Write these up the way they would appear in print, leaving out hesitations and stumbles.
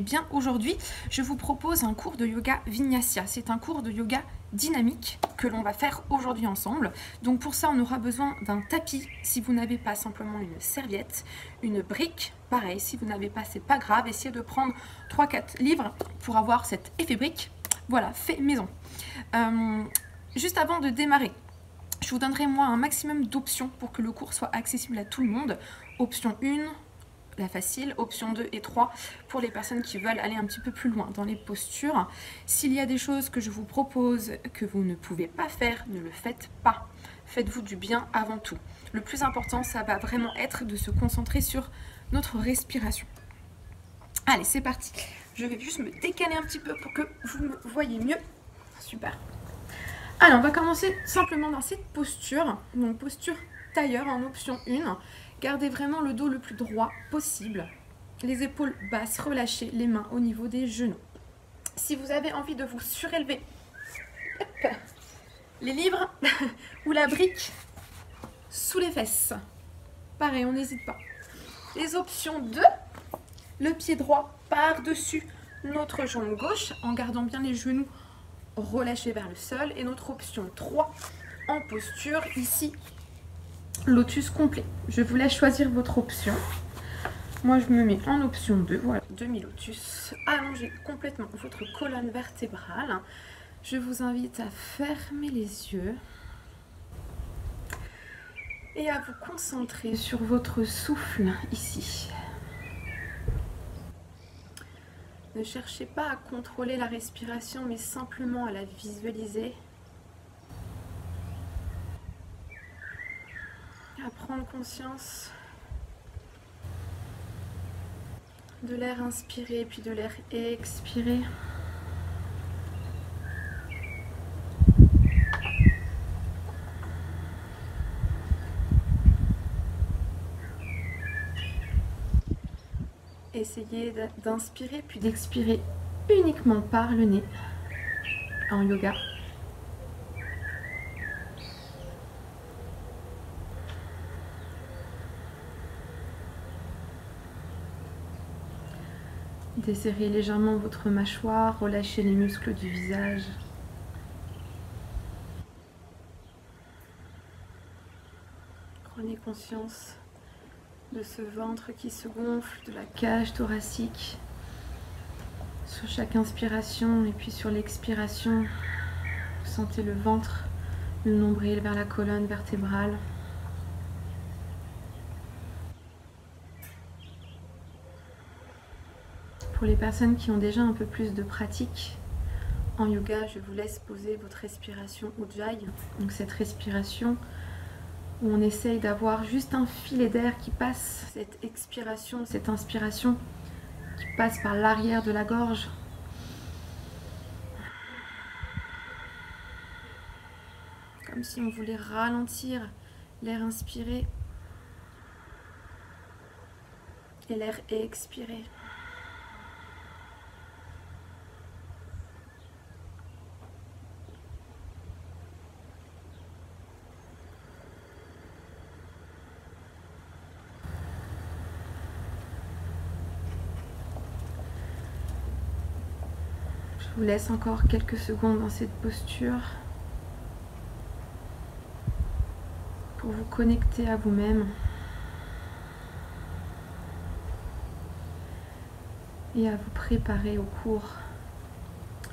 allez bien. Aujourd'hui, je vous propose un cours de yoga Vinyasa. C'est un cours de yoga dynamique que l'on va faire aujourd'hui ensemble. Donc pour ça, on aura besoin d'un tapis. Si vous n'avez pas, simplement une serviette, une brique. Pareil, si vous n'avez pas, c'est pas grave. Essayez de prendre 3-4 livres pour avoir cet effet brique. Voilà, fait maison. Juste avant de démarrer, je vous donnerai moi un maximum d'options pour que le cours soit accessible à tout le monde. Option 1, la facile, option 2 et 3 pour les personnes qui veulent aller un petit peu plus loin dans les postures. S'il y a des choses que je vous propose que vous ne pouvez pas faire, ne le faites pas. Faites-vous du bien avant tout. Le plus important, ça va vraiment être de se concentrer sur notre respiration. Allez, c'est parti. Je vais juste me décaler un petit peu pour que vous me voyez mieux. Super. Alors, on va commencer simplement dans cette posture. Donc, posture tailleur en option 1. Gardez vraiment le dos le plus droit possible. Les épaules basses, relâchez les mains au niveau des genoux. Si vous avez envie de vous surélever, les livres ou la brique sous les fesses. Pareil, on n'hésite pas. Les options 2, le pied droit par-dessus notre jambe gauche en gardant bien les genoux relâchés vers le sol. Et notre option 3, en posture, ici, lotus complet. Je vous laisse choisir votre option. Moi, je me mets en option 2. Voilà, demi-lotus. Allongez complètement votre colonne vertébrale. Je vous invite à fermer les yeux et à vous concentrer sur votre souffle ici. Ne cherchez pas à contrôler la respiration, mais simplement à la visualiser. À prendre conscience de l'air inspiré puis de l'air expiré. Essayez d'inspirer puis d'expirer uniquement par le nez en yoga. Desserrez légèrement votre mâchoire, relâchez les muscles du visage. Prenez conscience de ce ventre qui se gonfle, de la cage thoracique. Sur chaque inspiration et puis sur l'expiration, vous sentez le ventre, le nombril vers la colonne vertébrale. Pour les personnes qui ont déjà un peu plus de pratique en yoga, je vous laisse poser votre respiration Ujjayi. Donc cette respiration où on essaye d'avoir juste un filet d'air qui passe, cette expiration, cette inspiration qui passe par l'arrière de la gorge. Comme si on voulait ralentir l'air inspiré et l'air expiré. Je vous laisse encore quelques secondes dans cette posture pour vous connecter à vous-même et à vous préparer au cours,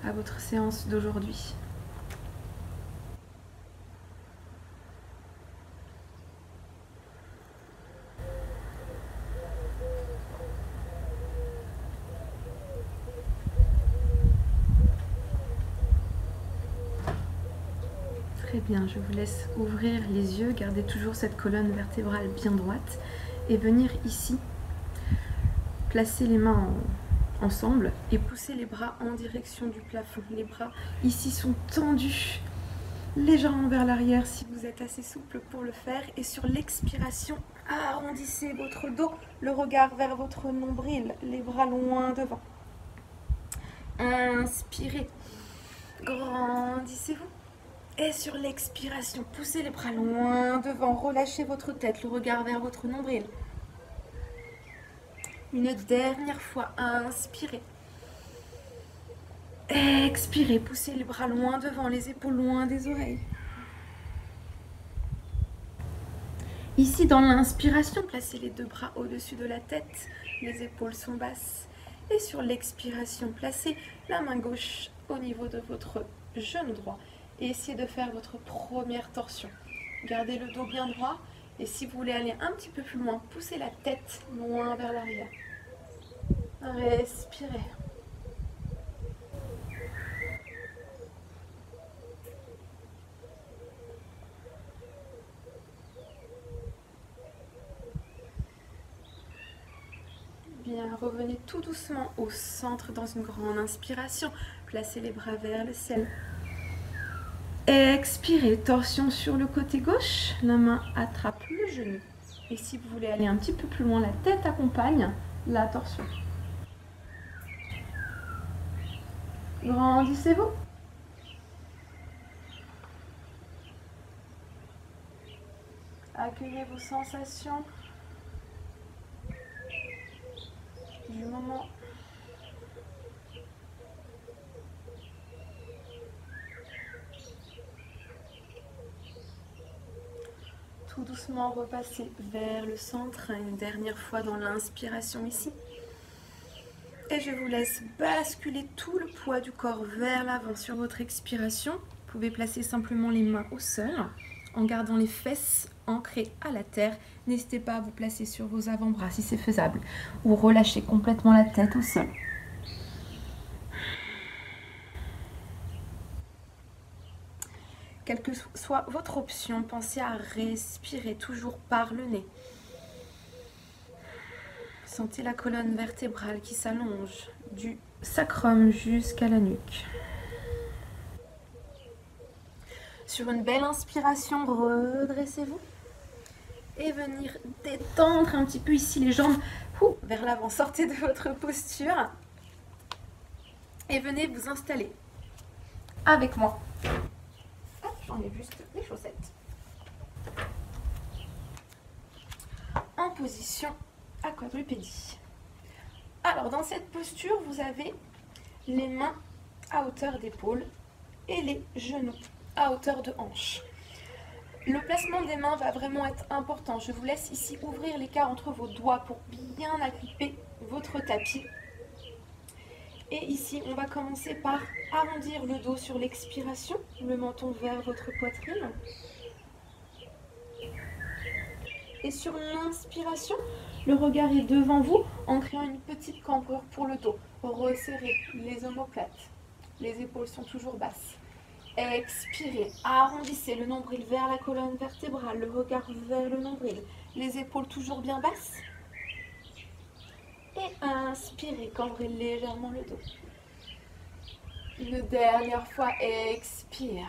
à votre séance d'aujourd'hui. Très bien, je vous laisse ouvrir les yeux, garder toujours cette colonne vertébrale bien droite et venir ici, placer les mains ensemble et pousser les bras en direction du plafond. Les bras ici sont tendus, légèrement vers l'arrière si vous êtes assez souple pour le faire. Et sur l'expiration, arrondissez votre dos, le regard vers votre nombril, les bras loin devant. Inspirez, grandissez-vous. Et sur l'expiration, poussez les bras loin devant, relâchez votre tête, le regard vers votre nombril. Une dernière fois, inspirez. Expirez, poussez les bras loin devant, les épaules loin des oreilles. Ici, dans l'inspiration, placez les deux bras au-dessus de la tête, les épaules sont basses. Et sur l'expiration, placez la main gauche au niveau de votre genou droit et essayez de faire votre première torsion. Gardez le dos bien droit et si vous voulez aller un petit peu plus loin, poussez la tête loin vers l'arrière. Respirez. Bien, revenez tout doucement au centre dans une grande inspiration. Placez les bras vers le ciel. Expirez, torsion sur le côté gauche. La main attrape le genou. Et si vous voulez aller un petit peu plus loin, la tête accompagne la torsion. Grandissez-vous. Accueillez vos sensations du moment. Tout doucement repasser vers le centre, une dernière fois dans l'inspiration ici. Et je vous laisse basculer tout le poids du corps vers l'avant sur votre expiration. Vous pouvez placer simplement les mains au sol en gardant les fesses ancrées à la terre. N'hésitez pas à vous placer sur vos avant-bras si c'est faisable ou relâchez complètement la tête au sol. Quelle que soit votre option, pensez à respirer toujours par le nez. Sentez la colonne vertébrale qui s'allonge du sacrum jusqu'à la nuque. Sur une belle inspiration, redressez-vous. Et venir détendre un petit peu ici les jambes vers l'avant. Sortez de votre posture. Et venez vous installer avec moi. J'enlève juste les chaussettes. En position à quadrupédie. Alors dans cette posture, vous avez les mains à hauteur d'épaule et les genoux à hauteur de hanche. Le placement des mains va vraiment être important. Je vous laisse ici ouvrir l'écart entre vos doigts pour bien agripper votre tapis. Et ici, on va commencer par arrondir le dos sur l'expiration, le menton vers votre poitrine. Et sur l'inspiration, le regard est devant vous en créant une petite cambrure pour le dos. Resserrez les omoplates. Les épaules sont toujours basses. Expirez, arrondissez le nombril vers la colonne vertébrale, le regard vers le nombril. Les épaules toujours bien basses. Et inspirez, cambrez légèrement le dos. Une dernière fois, expire.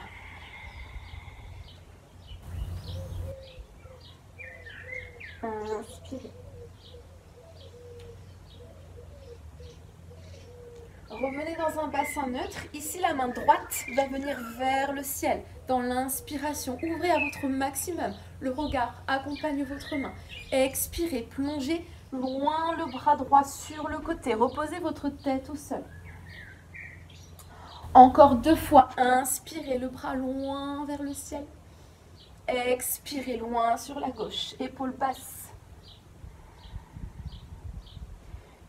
Inspirez. Revenez dans un bassin neutre. Ici, la main droite va venir vers le ciel. Dans l'inspiration, ouvrez à votre maximum. Le regard accompagne votre main. Expirez, plongez loin le bras droit sur le côté. Reposez votre tête au sol. Encore 2 fois. Inspirez, le bras loin vers le ciel. Expirez, loin sur la gauche. Épaules basses.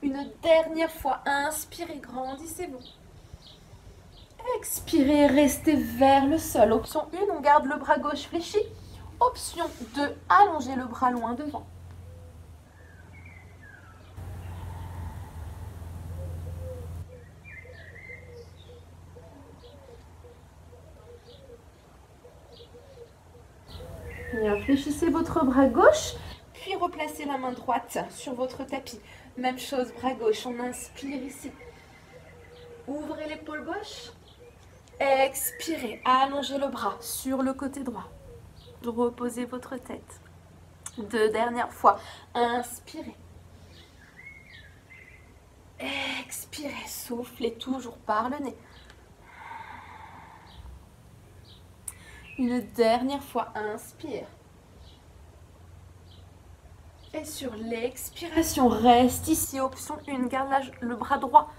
Une dernière fois, inspirez, grandissez-vous. Expirez, restez vers le sol. Option 1, on garde le bras gauche fléchi. Option 2, allongez le bras loin devant. Bien, fléchissez votre bras gauche, puis replacez la main droite sur votre tapis. Même chose, bras gauche, on inspire ici. Ouvrez l'épaule gauche. Expirez, allongez le bras sur le côté droit. Reposez votre tête. 2 dernières fois. Inspirez. Expirez, soufflez toujours par le nez. Une dernière fois, inspire. Et sur l'expiration, reste ici. Option 1, garde le bras droit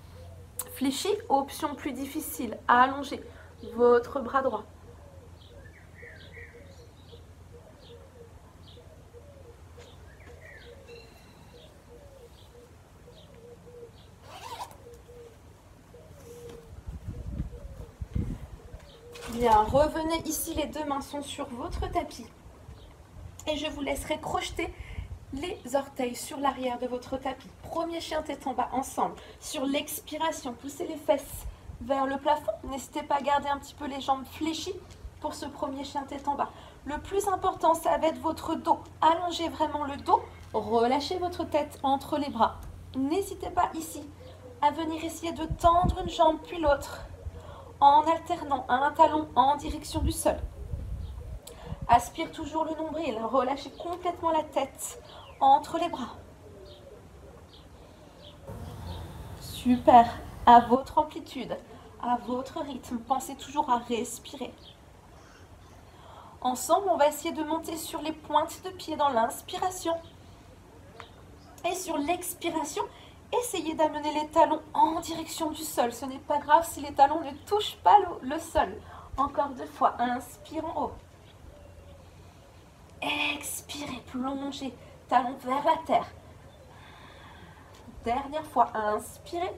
fléchis. Option plus difficile, allongez votre bras droit. Bien, revenez ici, les deux mains sont sur votre tapis. Et je vous laisserai crocheter les orteils sur l'arrière de votre tapis. Premier chien tête en bas ensemble. Sur l'expiration, poussez les fesses vers le plafond. N'hésitez pas à garder un petit peu les jambes fléchies pour ce premier chien tête en bas. Le plus important, ça va être votre dos. Allongez vraiment le dos. Relâchez votre tête entre les bras. N'hésitez pas ici à venir essayer de tendre une jambe puis l'autre en alternant un talon en direction du sol. Aspire toujours le nombril, relâchez complètement la tête entre les bras. Super, à votre amplitude, à votre rythme, pensez toujours à respirer. Ensemble, on va essayer de monter sur les pointes de pied dans l'inspiration. Et sur l'expiration, essayez d'amener les talons en direction du sol. Ce n'est pas grave si les talons ne touchent pas le sol. Encore 2 fois, inspire en haut. Expirez, plongez, talons vers la terre. Dernière fois, inspirez.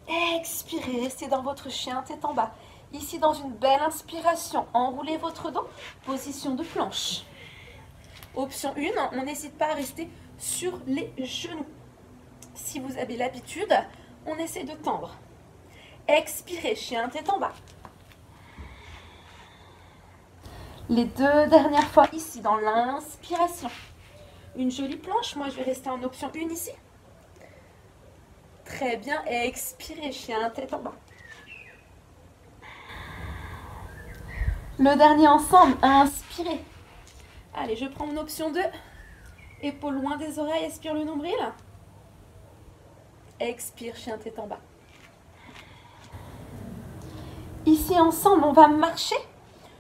Expirez, restez dans votre chien tête en bas. Ici, dans une belle inspiration, enroulez votre dos, position de planche. Option 1, on n'hésite pas à rester sur les genoux. Si vous avez l'habitude, on essaie de tendre. Expirez, chien tête en bas. Les 2 dernières fois ici, dans l'inspiration. Une jolie planche, moi je vais rester en option 1 ici. Très bien, expirez, chien tête en bas. Le dernier ensemble, inspirez. Allez, je prends mon option 2. Épaules loin des oreilles, expire le nombril. Expire, chien tête en bas. Ici ensemble, on va marcher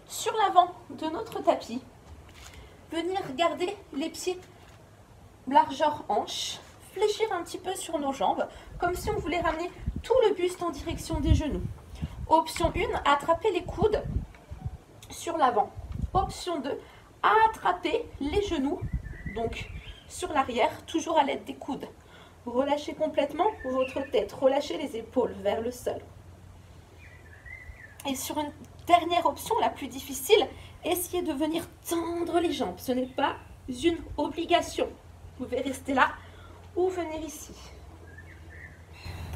sur l'avant de notre tapis. Venir garder les pieds largeur hanche. Fléchir un petit peu sur nos jambes, comme si on voulait ramener tout le buste en direction des genoux. Option 1, attraper les coudes sur l'avant. Option 2, attraper les genoux, donc sur l'arrière, toujours à l'aide des coudes. Relâchez complètement votre tête, relâchez les épaules vers le sol. Et sur une dernière option, la plus difficile, essayez de venir tendre les jambes. Ce n'est pas une obligation. Vous pouvez rester là ou venir ici.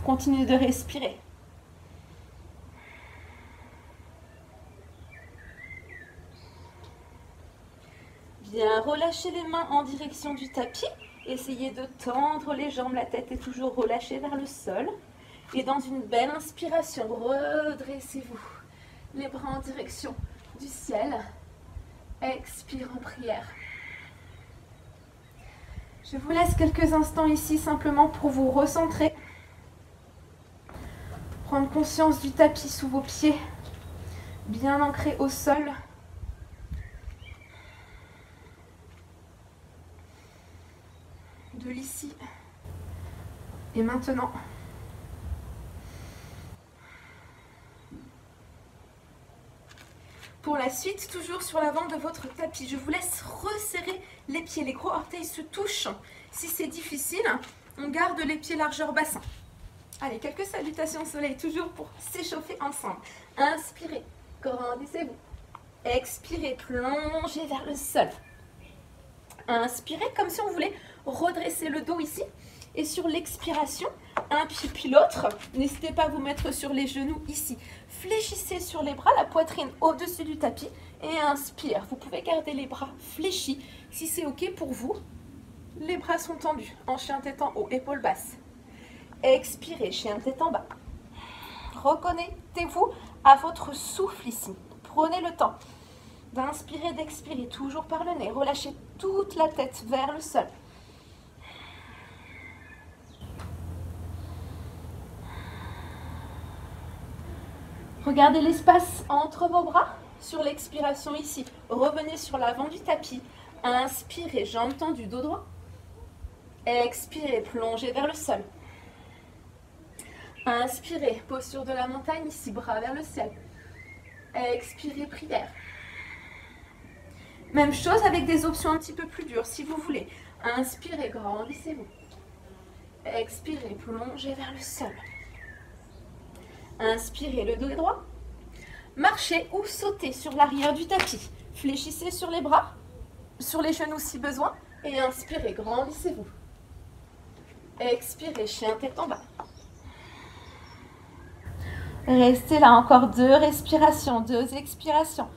Continuez de respirer. Bien, relâchez les mains en direction du tapis. Essayez de tendre les jambes, la tête est toujours relâchée vers le sol. Et dans une belle inspiration, redressez-vous. Les bras en direction du ciel. Expire en prière. Je vous laisse quelques instants ici simplement pour vous recentrer. Prendre conscience du tapis sous vos pieds, bien ancré au sol. De l'ici et maintenant. Pour la suite, toujours sur l'avant de votre tapis, je vous laisse resserrer les pieds. Les gros orteils se touchent. Si c'est difficile, on garde les pieds largeur bassin. Allez, quelques salutations au soleil, toujours pour s'échauffer ensemble. Inspirez, grandissez-vous. Expirez, plongez vers le sol. Inspirez comme si on voulait redresser le dos ici. Et sur l'expiration, un pied puis l'autre. N'hésitez pas à vous mettre sur les genoux ici. Fléchissez sur les bras, la poitrine au-dessus du tapis. Et inspire. Vous pouvez garder les bras fléchis si c'est OK pour vous. Les bras sont tendus, en chien tête en haut, épaules basses. Expirez, chien tête en bas. Reconnectez-vous à votre souffle ici. Prenez le temps d'inspirer, d'expirer, toujours par le nez. Relâchez toute la tête vers le sol. Regardez l'espace entre vos bras. Sur l'expiration ici, revenez sur l'avant du tapis. Inspirez, jambes tendues, dos droit. Expirez, plongez vers le sol. Inspirez, posture de la montagne ici, bras vers le ciel. Expirez, prière. Même chose avec des options un petit peu plus dures si vous voulez. Inspirez, grandissez-vous. Expirez, plongez vers le sol. Inspirez, le dos est droit. Marchez ou sautez sur l'arrière du tapis. Fléchissez sur les bras, sur les genoux si besoin. Et inspirez, grandissez-vous. Expirez, chien tête en bas. Restez là, encore 2 respirations, 2 expirations.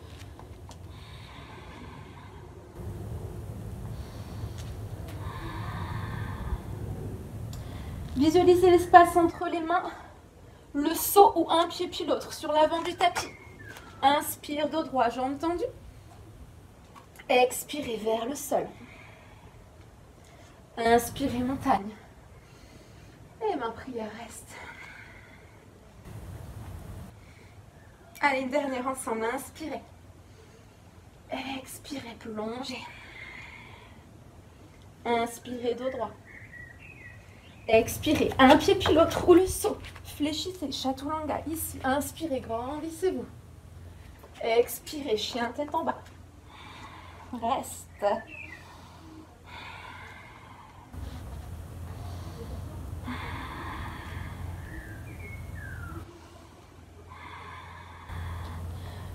Visualisez l'espace entre les mains, le saut ou un pied puis l'autre sur l'avant du tapis. Inspire, dos droit, jambes tendues. Expirez vers le sol. Inspirez, montagne. Et ma prière reste. Allez, une dernière ensemble. Inspirez. Expirez, plongez. Inspirez, dos droit. Expirez, un pied puis l'autre ou le saut. Fléchissez, chaturanga ici. Inspirez, grandissez-vous. Expirez, chien tête en bas. Reste.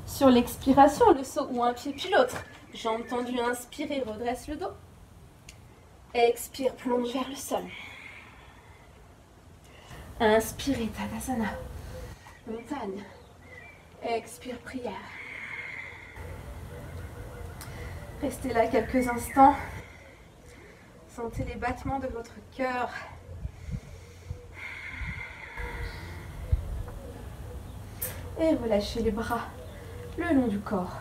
Sur l'expiration, le saut ou un pied puis l'autre. Jambes tendues, inspirez, redresse le dos. Expire, plonge vers le sol. Inspirez, Tadasana. Montagne. Expire, prière. Restez là quelques instants. Sentez les battements de votre cœur. Et relâchez les bras le long du corps.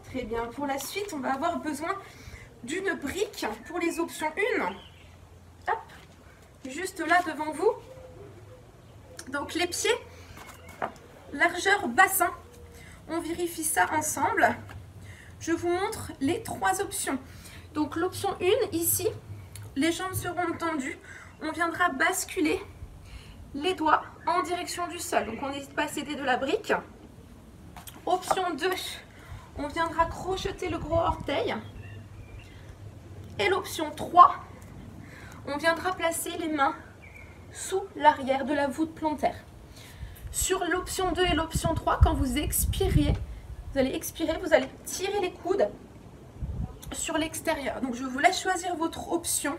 Très bien. Pour la suite, on va avoir besoin d'une brique pour les options 1. Hop, juste là devant vous. Donc les pieds, largeur bassin. On vérifie ça ensemble. Je vous montre les 3 options. Donc l'option 1, ici, les jambes seront tendues. On viendra basculer les doigts en direction du sol. Donc on n'hésite pas à s'aider de la brique. Option 2, on viendra crocheter le gros orteil. Et l'option 3, on viendra placer les mains sous l'arrière de la voûte plantaire. Sur l'option 2 et l'option 3, quand vous expirez, vous allez expirer, vous allez tirer les coudes sur l'extérieur. Donc je vous laisse choisir votre option.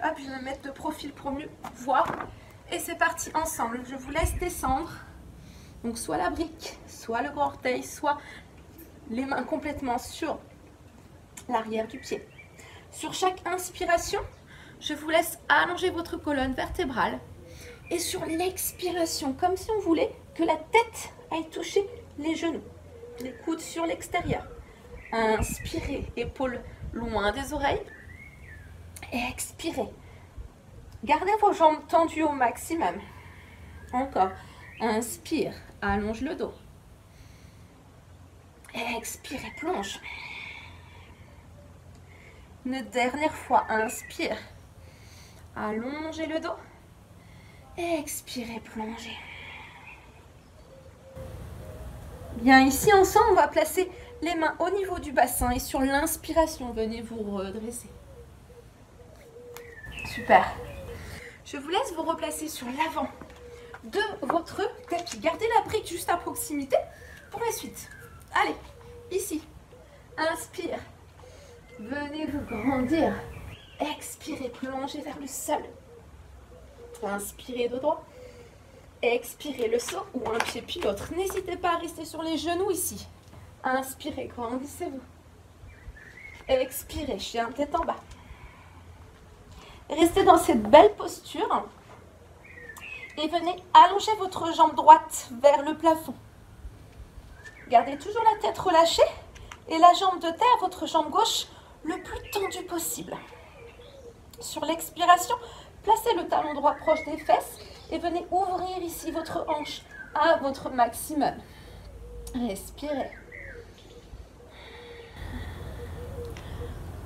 Hop, je vais me mettre de profil pour mieux voir. Et c'est parti ensemble. Je vous laisse descendre. Donc soit la brique, soit le gros orteil, soit les mains complètement sur l'arrière du pied. Sur chaque inspiration, je vous laisse allonger votre colonne vertébrale. Et sur l'expiration, comme si on voulait que la tête aille toucher les genoux. Les coudes sur l'extérieur. Inspirez, épaules loin des oreilles. Et expirez. Gardez vos jambes tendues au maximum. Encore. Inspire, allonge le dos. Expire, plonge. Une dernière fois, inspire. Allongez le dos. Expirez, plongez. Bien, ici ensemble, on va placer les mains au niveau du bassin et sur l'inspiration, venez vous redresser. Super. Je vous laisse vous replacer sur l'avant de votre tapis. Gardez la brique juste à proximité pour la suite. Allez, ici. Inspire. Venez vous grandir. Expirez, plongez vers le sol. Inspirez de droit. Expirez le saut ou un pied puis l'autre. N'hésitez pas à rester sur les genoux ici. Inspirez, grandissez-vous. Expirez, chien tête en bas. Restez dans cette belle posture. Et venez allonger votre jambe droite vers le plafond. Gardez toujours la tête relâchée et la jambe de terre, votre jambe gauche, le plus tendue possible. Sur l'expiration, placez le talon droit proche des fesses et venez ouvrir ici votre hanche à votre maximum. Respirez.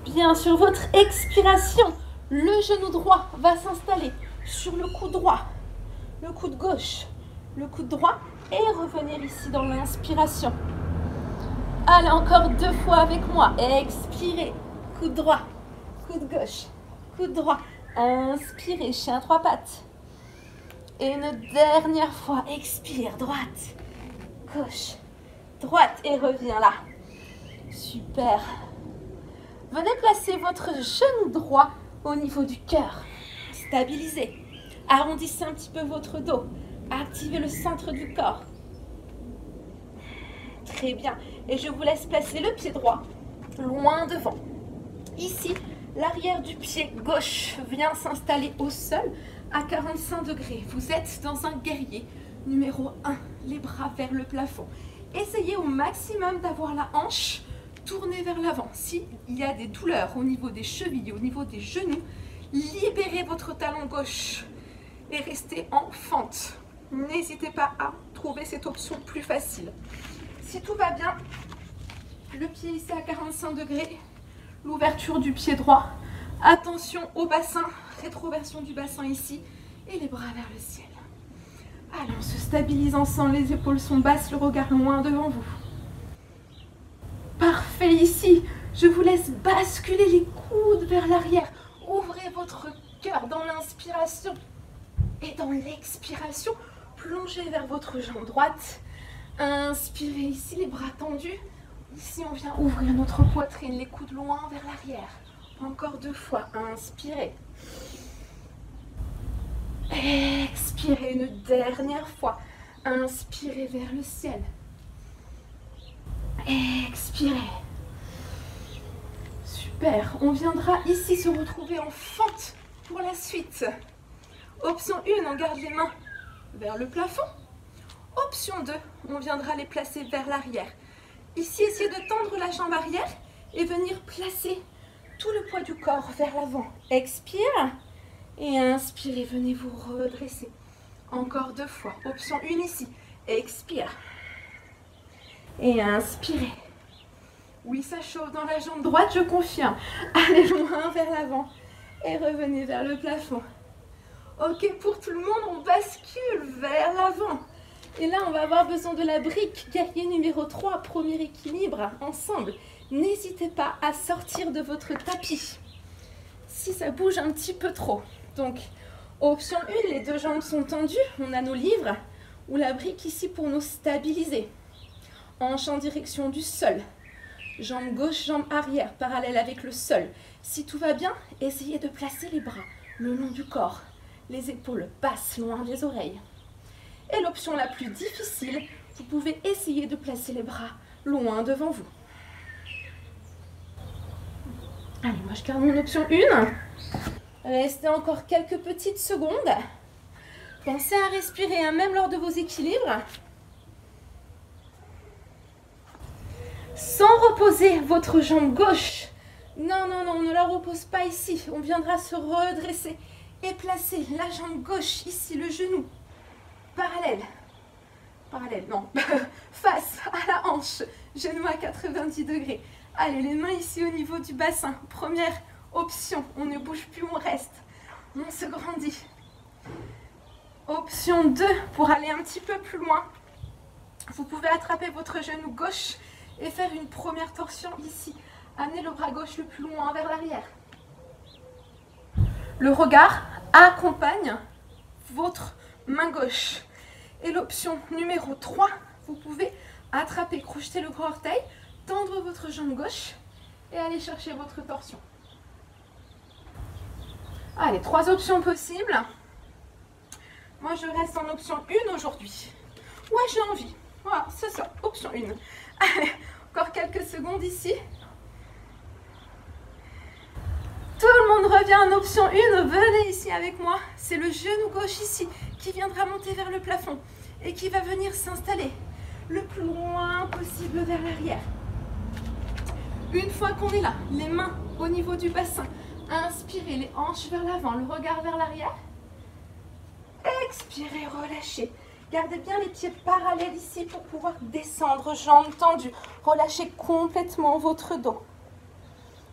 Bien, sur votre expiration, Le genou droit va s'installer sur le coude droit, le coude gauche, le coude droit et revenir ici dans l'inspiration. Allez, encore 2 fois avec moi. Expirez, coude droit, coude gauche, coude droit. Inspirez, chien à 3 pattes. Et une dernière fois, expire, droite, gauche, droite et reviens là. Super. Venez placer votre genou droit au niveau du cœur. Stabilisez. Arrondissez un petit peu votre dos. Activez le centre du corps. Très bien. Et je vous laisse placer le pied droit loin devant. Ici, l'arrière du pied gauche vient s'installer au sol à 45 degrés. Vous êtes dans un guerrier. Numéro 1, les bras vers le plafond. Essayez au maximum d'avoir la hanche tournée vers l'avant. S'il y a des douleurs au niveau des chevilles, au niveau des genoux, libérez votre talon gauche et restez en fente. N'hésitez pas à trouver cette option plus facile. Si tout va bien, le pied ici à 45 degrés, l'ouverture du pied droit. Attention au bassin, rétroversion du bassin ici et les bras vers le ciel. Allez, on se stabilise ensemble, les épaules sont basses, le regard loin devant vous. Parfait ici, je vous laisse basculer les coudes vers l'arrière. Ouvrez votre cœur dans l'inspiration et dans l'expiration. Plongez vers votre jambe droite. Inspirez ici, les bras tendus. Ici, on vient ouvrir notre poitrine, les coudes loin vers l'arrière. Encore 2 fois. Inspirez. Expirez une dernière fois. Inspirez vers le ciel. Expirez. Super. On viendra ici se retrouver en fente pour la suite. Option 1, on garde les mains vers le plafond. Option 2, on viendra les placer vers l'arrière. Ici, essayez de tendre la jambe arrière et venir placer tout le poids du corps vers l'avant. Expire et inspirez, venez vous redresser. Encore 2 fois. Option 1 ici. Expire. Et inspirez. Oui, ça chauffe dans la jambe droite, je confirme. Allez loin vers l'avant et revenez vers le plafond. Ok, pour tout le monde, on bascule vers l'avant. Et là, on va avoir besoin de la brique guerrier numéro 3, premier équilibre, ensemble. N'hésitez pas à sortir de votre tapis si ça bouge un petit peu trop. Donc, option 1, les 2 jambes sont tendues, on a nos livres, ou la brique ici pour nous stabiliser. Hanche en direction du sol. Jambe gauche, jambe arrière, parallèle avec le sol. Si tout va bien, essayez de placer les bras le long du corps. Les épaules basses, loin des oreilles. Et l'option la plus difficile, vous pouvez essayer de placer les bras loin devant vous. Allez, moi je garde mon option 1. Restez encore quelques petites secondes. Pensez à respirer, hein, même lors de vos équilibres. Sans reposer votre jambe gauche. Non, non, non, on ne la repose pas ici. On viendra se redresser et placer la jambe gauche ici, le genou. Parallèle, non, face à la hanche, genou à 90 degrés. Allez, les mains ici au niveau du bassin. Première option, on ne bouge plus, on reste. On se grandit. Option 2, pour aller un petit peu plus loin, vous pouvez attraper votre genou gauche et faire une première torsion ici. Amenez le bras gauche le plus loin vers l'arrière. Le regard accompagne votre main gauche. Et l'option numéro 3, vous pouvez attraper, crocheter le gros orteil, tendre votre jambe gauche et aller chercher votre torsion. Allez, 3 options possibles. Moi, je reste en option 1 aujourd'hui. Ouais, j'ai envie. Voilà, c'est ça, option 1. Allez, encore quelques secondes ici. Tout le monde revient en option 1, venez ici avec moi. C'est le genou gauche ici qui viendra monter vers le plafond et qui va venir s'installer le plus loin possible vers l'arrière. Une fois qu'on est là, les mains au niveau du bassin, inspirez les hanches vers l'avant, le regard vers l'arrière. Expirez, relâchez. Gardez bien les pieds parallèles ici pour pouvoir descendre, jambes tendues. Relâchez complètement votre dos.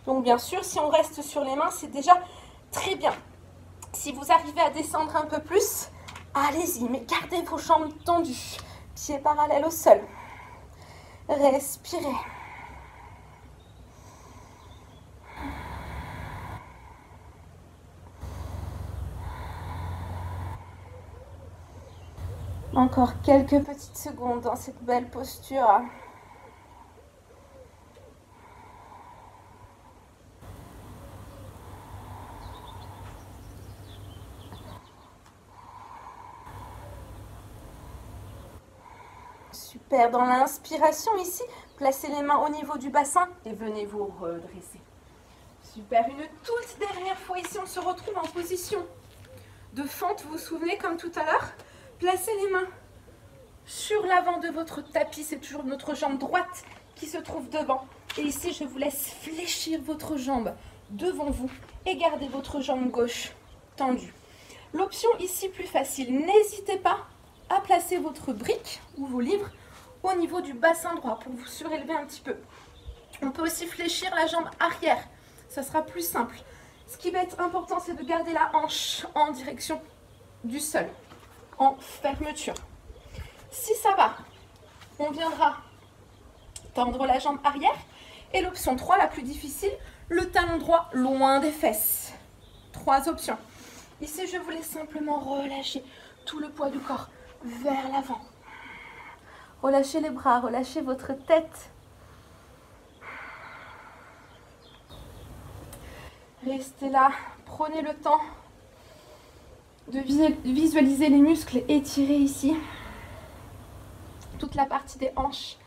Donc bien sûr, si on reste sur les mains, c'est déjà Très bien. Si vous arrivez à descendre un peu plus, allez-y, mais gardez vos jambes tendues. Pieds parallèles au sol. Respirez. Encore quelques petites secondes dans cette belle posture. Super, dans l'inspiration ici, placez les mains au niveau du bassin et venez vous redresser. Super, une toute dernière fois ici, on se retrouve en position de fente, vous vous souvenez comme tout à l'heure. Placez les mains sur l'avant de votre tapis, c'est toujours notre jambe droite qui se trouve devant. Et ici, je vous laisse fléchir votre jambe devant vous et gardez votre jambe gauche tendue. L'option ici plus facile, n'hésitez pas à placer votre brique ou vos livres au niveau du bassin droit pour vous surélever un petit peu. On peut aussi fléchir la jambe arrière, ça sera plus simple. Ce qui va être important, c'est de garder la hanche en direction du sol, en fermeture. Si ça va, on viendra tendre la jambe arrière. Et l'option 3, la plus difficile, le talon droit loin des fesses. 3 options. Ici, je voulais simplement relâcher tout le poids du corps vers l'avant. Relâchez les bras, relâchez votre tête. Restez là, prenez le temps de visualiser les muscles étirés ici. Toute la partie des hanches,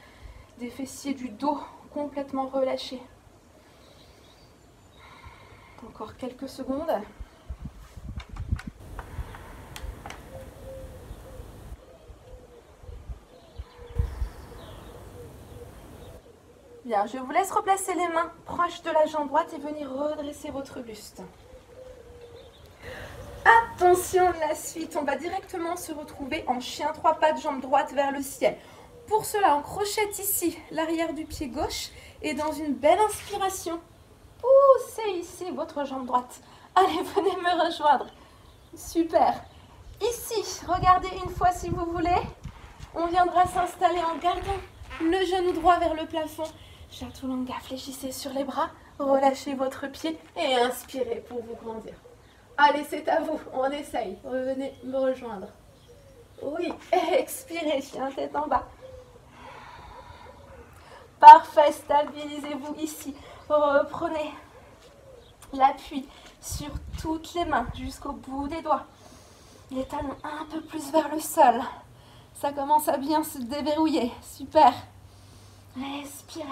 des fessiers, du dos complètement relâchés. Encore quelques secondes. Bien, je vous laisse replacer les mains proches de la jambe droite et venir redresser votre buste. Attention, la suite, on va directement se retrouver en chien 3 pattes, jambe droite vers le ciel. Pour cela, on crochette ici l'arrière du pied gauche et dans une belle inspiration, poussez ici votre jambe droite. Allez, venez me rejoindre. Super. Ici, regardez une fois si vous voulez. On viendra s'installer en gardant le genou droit vers le plafond. Chaturanga, fléchissez sur les bras, relâchez votre pied et inspirez pour vous grandir. Allez, c'est à vous, on essaye. Revenez me rejoindre. Oui, expirez, chien tête en bas. Parfait, stabilisez-vous ici. Reprenez l'appui sur toutes les mains jusqu'au bout des doigts. Les talons un peu plus vers le sol. Ça commence à bien se déverrouiller. Super. Respirez.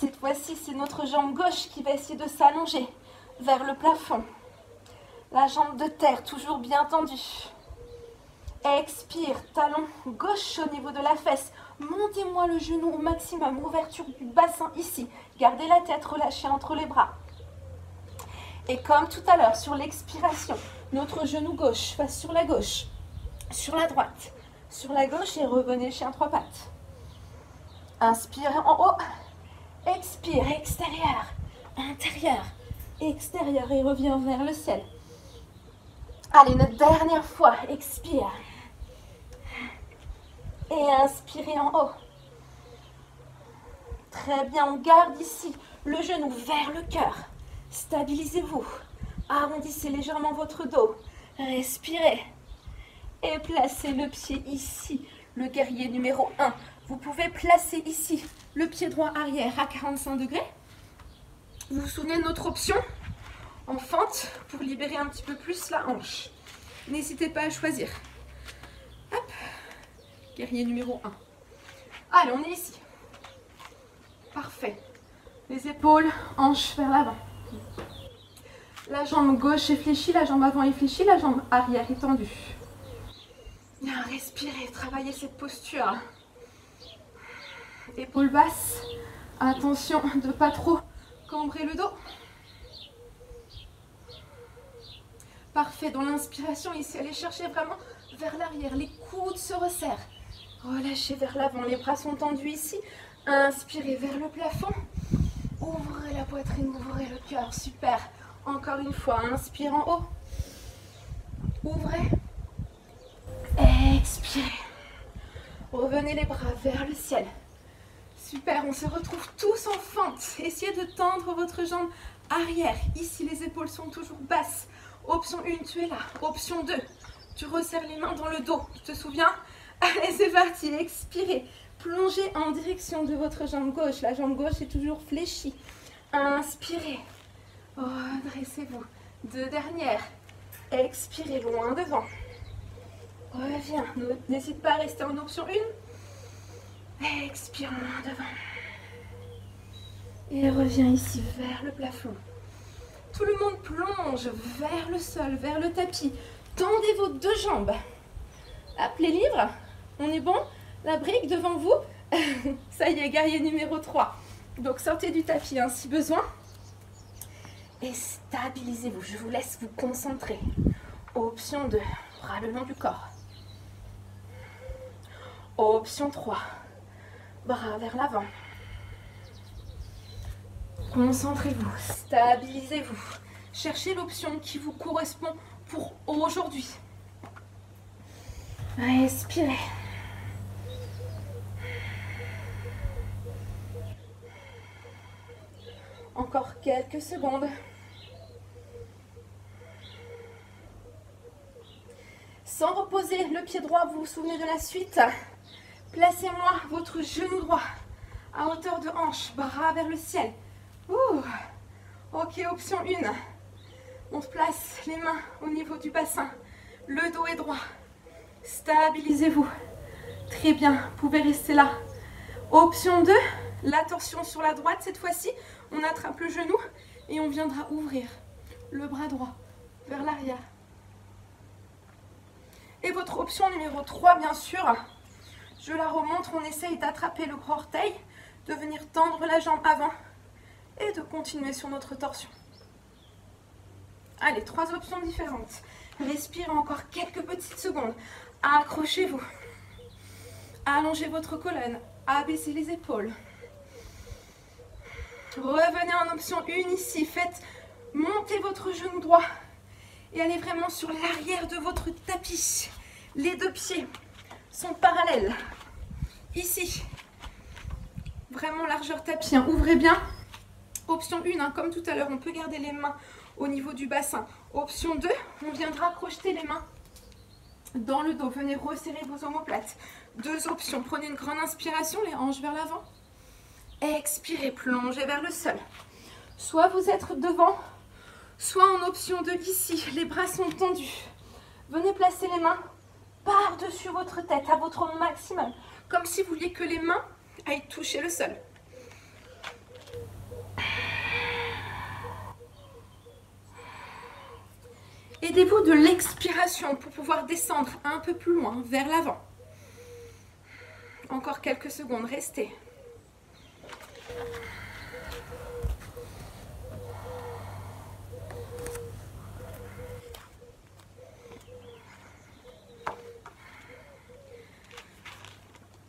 Cette fois-ci, c'est notre jambe gauche qui va essayer de s'allonger vers le plafond. La jambe de terre, toujours bien tendue. Expire, talon gauche au niveau de la fesse. Montez-moi le genou au maximum, ouverture du bassin ici. Gardez la tête relâchée entre les bras. Et comme tout à l'heure, sur l'expiration, notre genou gauche face sur la gauche, sur la droite, sur la gauche et revenez chien 3 pattes. Inspirez en haut. Expire, extérieur, intérieur, extérieur et reviens vers le ciel. Allez, une dernière fois, expire. Et inspirez en haut. Très bien, on garde ici le genou vers le cœur. Stabilisez-vous. Arrondissez légèrement votre dos. Respirez. Et placez le pied ici, le guerrier numéro 1. Vous pouvez placer ici le pied droit arrière à 45 degrés. Vous vous souvenez de notre option en fente pour libérer un petit peu plus la hanche. N'hésitez pas à choisir. Hop, guerrier numéro 1. Allez, on est ici. Parfait. Les épaules, hanches vers l'avant. La jambe gauche est fléchie, la jambe avant est fléchie, la jambe arrière est tendue. Bien, respirez, travaillez cette posture. Épaules basses. Attention de ne pas trop cambrer le dos. Parfait, dans l'inspiration ici, allez chercher vraiment vers l'arrière. Les coudes se resserrent. Relâchez vers l'avant, les bras sont tendus ici. Inspirez vers le plafond. Ouvrez la poitrine, ouvrez le cœur. Super. Encore une fois, inspire en haut. Ouvrez. Expirez. Revenez les bras vers le ciel. Super, on se retrouve tous en fente. Essayez de tendre votre jambe arrière. Ici, les épaules sont toujours basses. Option 1, tu es là. Option 2, tu resserres les mains dans le dos. Tu te souviens? Allez, c'est parti. Expirez. Plongez en direction de votre jambe gauche. La jambe gauche est toujours fléchie. Inspirez. Redressez-vous. 2 dernières. Expirez loin devant. Reviens. N'hésite pas à rester en option 1. Expire loin devant. Et reviens ici vers le plafond. Tout le monde plonge vers le sol, vers le tapis. Tendez vos 2 jambes. Appelez livre. On est bon? La brique devant vous. Ça y est, guerrier numéro 3. Donc sortez du tapis hein, si besoin. Et stabilisez-vous. Je vous laisse vous concentrer. Option 2, bras le long du corps. Option 3, bras vers l'avant. Concentrez-vous, stabilisez-vous. Cherchez l'option qui vous correspond pour aujourd'hui. Respirez. Encore quelques secondes. Sans reposer le pied droit, vous vous souvenez de la suite. Placez-moi votre genou droit à hauteur de hanche, bras vers le ciel. Ok, option 1. On place les mains au niveau du bassin. Le dos est droit. Stabilisez-vous. Très bien, vous pouvez rester là. Option 2, la torsion sur la droite. Cette fois-ci, on attrape le genou et on viendra ouvrir le bras droit vers l'arrière. Et votre option numéro 3, bien sûr, je la remontre, on essaye d'attraper le gros orteil, de venir tendre la jambe avant et de continuer sur notre torsion. Allez, 3 options différentes. Respirez encore quelques petites secondes. Accrochez-vous. Allongez votre colonne. Abaissez les épaules. Revenez en option 1 ici. Faites monter votre genou droit et allez vraiment sur l'arrière de votre tapis. Les 2 pieds sont parallèles. Ici, vraiment largeur tapis. Hein. Ouvrez bien. Option 1, hein, comme tout à l'heure, on peut garder les mains au niveau du bassin. Option 2, on viendra projeter les mains dans le dos. Venez resserrer vos omoplates. 2 options. Prenez une grande inspiration, les hanches vers l'avant. Expirez, plongez vers le sol. Soit vous êtes devant, soit en option 2 ici. Les bras sont tendus. Venez placer les mains par-dessus votre tête à votre maximum. Comme si vous vouliez que les mains aillent toucher le sol. Aidez-vous de l'expiration pour pouvoir descendre un peu plus loin, vers l'avant. Encore quelques secondes, restez.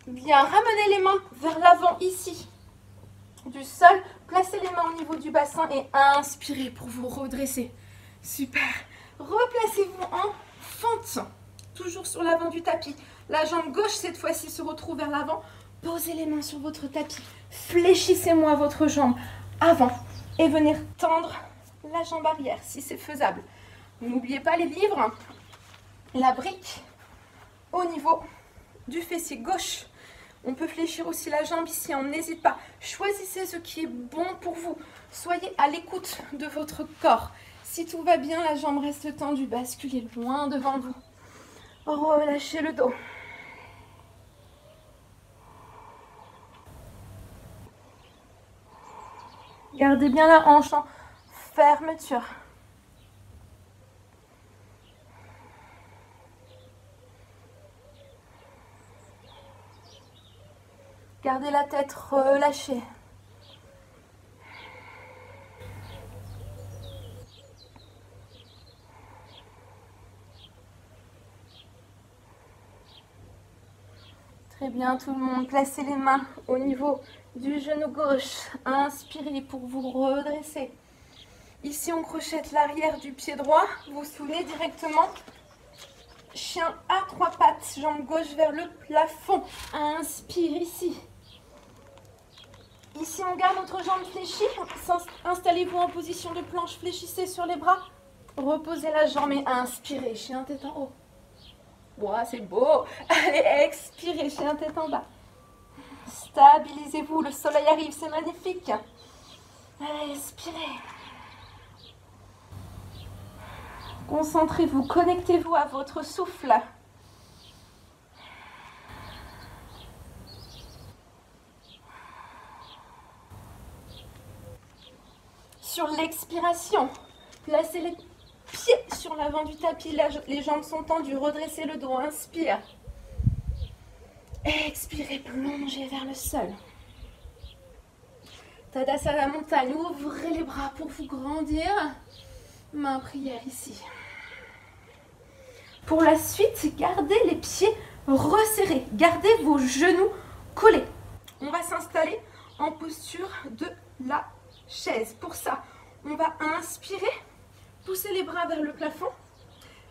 Bien, ramenez les mains vers l'avant ici. Du sol, placez les mains au niveau du bassin et inspirez pour vous redresser. Super. Replacez-vous en fente, toujours sur l'avant du tapis. La jambe gauche, cette fois-ci, se retrouve vers l'avant. Posez les mains sur votre tapis. Fléchissez-moi votre jambe avant et venez tendre la jambe arrière, si c'est faisable. N'oubliez pas les livres, la brique au niveau du fessier gauche. On peut fléchir aussi la jambe ici, on n'hésite pas. Choisissez ce qui est bon pour vous. Soyez à l'écoute de votre corps. Si tout va bien, la jambe reste tendue. Basculez loin devant vous. Relâchez le dos. Gardez bien la hanche en fermeture. Gardez la tête relâchée. Très bien tout le monde, placez les mains au niveau du genou gauche. Inspirez pour vous redresser. Ici on crochette l'arrière du pied droit, vous soulevez directement. Chien à 3 pattes, jambe gauche vers le plafond. Inspire ici. Ici on garde notre jambe fléchie. Installez-vous en position de planche, fléchissez sur les bras. Reposez la jambe et inspirez, chien tête en haut. Wow, c'est beau. Allez, expirez, chien tête en bas. Stabilisez-vous, le soleil arrive, c'est magnifique. Allez, expirez. Concentrez-vous, connectez-vous à votre souffle. Sur l'expiration, placez les pieds sur l'avant du tapis, les jambes sont tendues, redressez le dos, inspire. Expirez, plongez vers le sol. Tadasana montagne, ouvrez les bras pour vous grandir. Main prière ici. Pour la suite, gardez les pieds resserrés. Gardez vos genoux collés. On va s'installer en posture de la chaise. Pour ça, on va inspirer, pousser les bras vers le plafond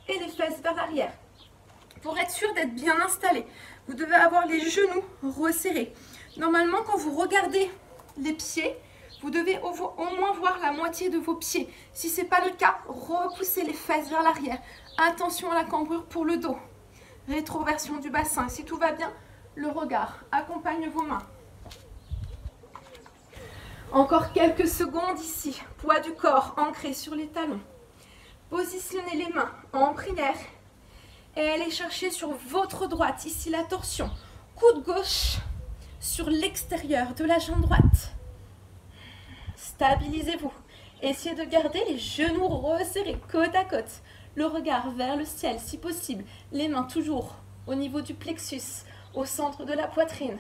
et les fesses vers l'arrière. Pour être sûr d'être bien installé, vous devez avoir les genoux resserrés. Normalement, quand vous regardez les pieds, vous devez au moins voir la moitié de vos pieds. Si ce n'est pas le cas, repoussez les fesses vers l'arrière. Attention à la cambrure pour le dos. Rétroversion du bassin. Si tout va bien, le regard accompagne vos mains. Encore quelques secondes ici. Poids du corps ancré sur les talons. Positionnez les mains en prière. Et allez chercher sur votre droite, ici la torsion. Coude gauche sur l'extérieur de la jambe droite. Stabilisez-vous. Essayez de garder les genoux resserrés côte à côte. Le regard vers le ciel si possible. Les mains toujours au niveau du plexus, au centre de la poitrine.